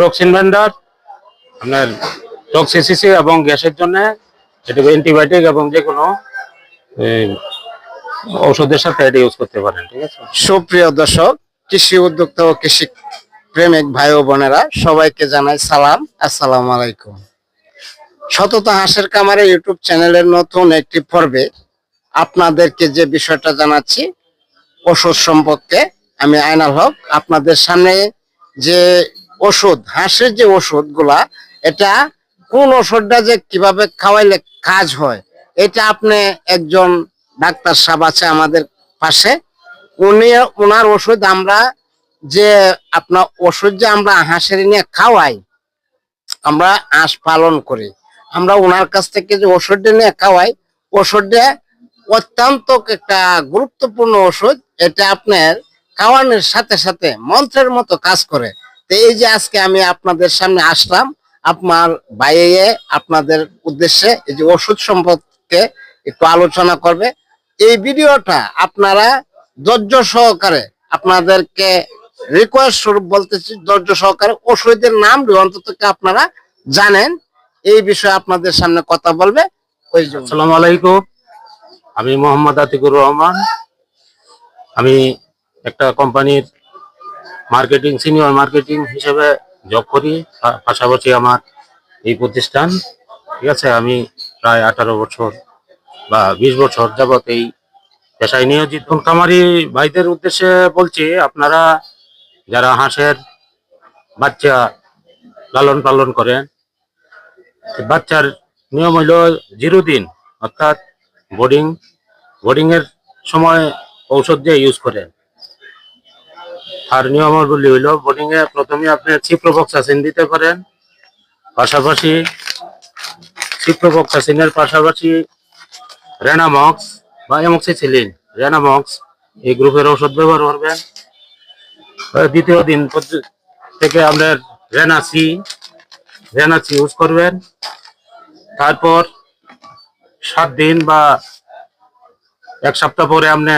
Toxin vendor আপনার টক্সিসিসি এবং গ্যাসের জন্য এটা অ্যান্টিবায়োটিক এবং যে কোনো ঔষধের সাথে এটা ইউজ করতে পারেন। ঠিক আছে। সুপ্রিয় দর্শক, কৃষি উদ্যোক্তা ও কৃষি প্রেমিক ভাই ও বোনেরা সবাইকে জানাই সালাম, আসসালামু আলাইকুম। সততা হাঁসের খামারে ইউটিউব চ্যানেলের নতুন একটি পর্বে আপনাদেরকে যে বিষয়টা জানাচ্ছি ওষুধ সম্পর্কে। আমি আয়নাল হক। আপনাদের সামনে যে ওষুধ, হাঁসের যে ওষুধগুলা, এটা কোন ওষুধটা যে কিভাবে খাওয়াইলে কাজ হয়, এটা আপনি একজন ডাক্তার সাহেব আছে আমাদের পাশে, ওনার ওষুধ আমরা যে আপনার ওষুধ যে আমরা হাঁসের নিয়ে খাওয়াই, আমরা হাঁস পালন করি, আমরা ওনার কাছ থেকে যে ওষুধটা নিয়ে খাওয়াই, ওষুধটা অত্যন্ত একটা গুরুত্বপূর্ণ ওষুধ। এটা আপনার খাওয়ানোর সাথে সাথে মন্ত্রের মতো কাজ করে। তো এই যে আজকে আমি আপনাদের সামনে আসলাম আপনার বাইরে আপনাদের উদ্দেশ্যে এই যে ওষুধ সম্পর্কে একটু আলোচনা করবে। এই ভিডিওটা আপনারা ধৈর্য সহকারে, আপনাদেরকে রিকোয়েস্ট স্বরূপ বলতেছি, ধৈর্য সহকারে ওষুধের নাম অন্তত আপনারা জানেন, এই বিষয়ে আপনাদের সামনে কথা বলবে। আসসালামু আলাইকুম, আমি মোহাম্মদ আতিকুর রহমান। আমি একটা কোম্পানির সিনিয়র মার্কেটিং হিসেবে জব করি, পাশাপাশি আমার এই প্রতিষ্ঠান। ঠিক আছে। আমি প্রায় 18 বছর বা 20 বছর যাবত এই পেশায় নিয়োজিত। খামারি ভাইদের উদ্দেশ্যে বলছি, আপনারা যারা হাঁসের বাচ্চা লালন পালন করেন, বাচ্চার নিয়ম হইল 0 দিন, অর্থাৎ বোর্ডিং এর সময় ঔষধ দিয়ে ইউজ করেন। আর নিয়মাবলী হইল, বোর্ডিং এ প্রথমে আপনি সিপ্রোফ্লক্সাসিন দিতে পারেন, পাশাপাশি সিপ্রোফ্লক্সাসিনের পাশাপাশি রেনামক্স বা অ্যামক্সিসিলিন, রেনামক্স এই গ্রুপের ঔষধ ব্যবহার করবেন। দ্বিতীয় দিন থেকে আপনার রেনাসি ইউজ করবেন। তারপর 7 দিন বা 1 সপ্তাহ পরে আপনি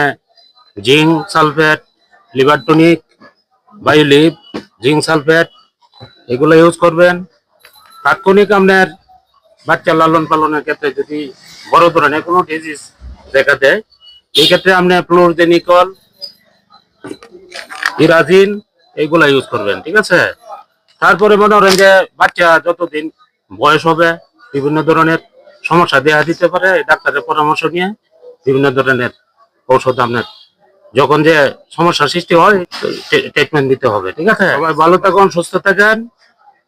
জিঙ্ক সালফেট, লিভার টনিক, বায়োলিভ, জিঙ্ক সালফেট এগুলো ইউজ করবেন। তাৎক্ষণিক আপনার বাচ্চা লালন পালনের ক্ষেত্রে যদি বড় ধরনের কোনো ডিজিজ দেখা দেয়, এই ক্ষেত্রে আপনি ফ্লোরজেনিকল, ইরাজিন এইগুলা ইউজ করবেন। ঠিক আছে। তারপরে মনে করেন যে বাচ্চা যতদিন বয়স হবে বিভিন্ন ধরনের সমস্যা দেখা দিতে পারে, ডাক্তারের পরামর্শ নিয়ে বিভিন্ন ধরনের ঔষধ আপনার যখন যে সমস্যার সৃষ্টি হয় ট্রিটমেন্ট দিতে হবে। ঠিক আছে। সবাই ভালো থাকুন, সুস্থ থাকেন,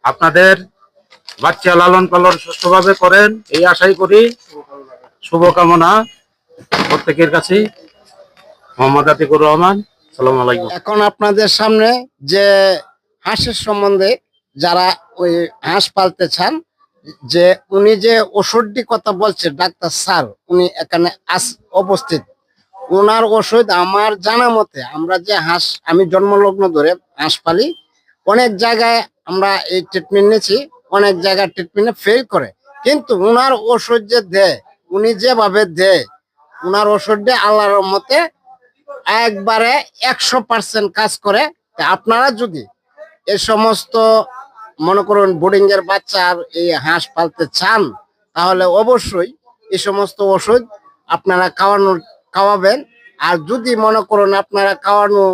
আপনাদের বাচ্চা লালন পালন সুস্থভাবে করেন এই আশাই করি। শুভকামনা প্রত্যেকের কাছে। মোহাম্মদ আতিকুর রহমান। আসসালামু আলাইকুম। এখন আপনাদের সামনে যে হাঁসের সম্বন্ধে, যারা ওই হাঁস পালতে চান, যে উনি যে ওষুধটি কথা বলছে ডাক্তার স্যার, উনি এখানে উপস্থিত। ওনার ওষুধ আমার জানা মতে, আমরা যে হাঁস, আমি জন্মলগ্ন ধরে হাঁস পালি, অনেক জায়গায় আমরা এই ট্রিটমেন্ট নিয়েছি, অনেক জায়গায় ট্রিটমেন্টে ফেল করে, কিন্তু ওনার ওষুধ যে দেয়, উনি যেভাবে দেয়, ওনার ওষুধটা আল্লাহর মতে একবারে 100% কাজ করে। আপনারা যদি এই সমস্ত মনে করুন বোর্ডিং এর বাচ্চার এই হাঁস পালতে চান, তাহলে অবশ্যই এই সমস্ত ওষুধ আপনারা খাওয়াবেন। আর যদি মনে করুন আপনারা খাওয়ানো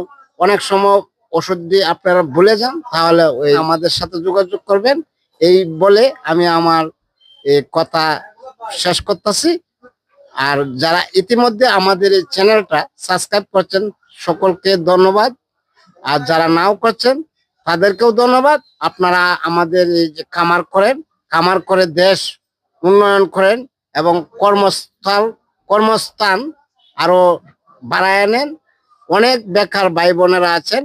অনেক সময় ওষুধ দিয়ে আপনারা ভুলে যান, তাহলে ওই আমাদের সাথে যোগাযোগ করবেন। এই বলে আমি আমার এই কথা শেষ করতেছি। আর যারা ইতিমধ্যে আমাদের এই চ্যানেলটা সাবস্ক্রাইব করছেন, সকলকে ধন্যবাদ। আর যারা নাও করছেন তাদেরকেও ধন্যবাদ। আপনারা আমাদের এই যে খামার করেন, খামার করে দেশ উন্নয়ন করেন এবং কর্মস্থান আরো বাড়ায় নেন। অনেক বেকার ভাই বোনেরা আছেন,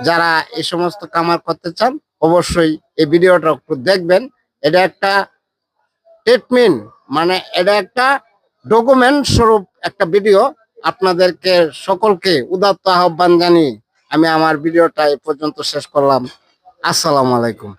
যারা এই সমস্ত খামার করতে চান, অবশ্যই এই ভিডিওটা একটু দেখবেন। এটা একটা ট্রিটমেন্ট, মানে এটা একটা ডকুমেন্ট স্বরূপ একটা ভিডিও। আপনাদেরকে সকলকে উদাত্ত আহ্বান জানিয়ে আমি আমার ভিডিওটা এ পর্যন্ত শেষ করলাম। আসসালামু আলাইকুম।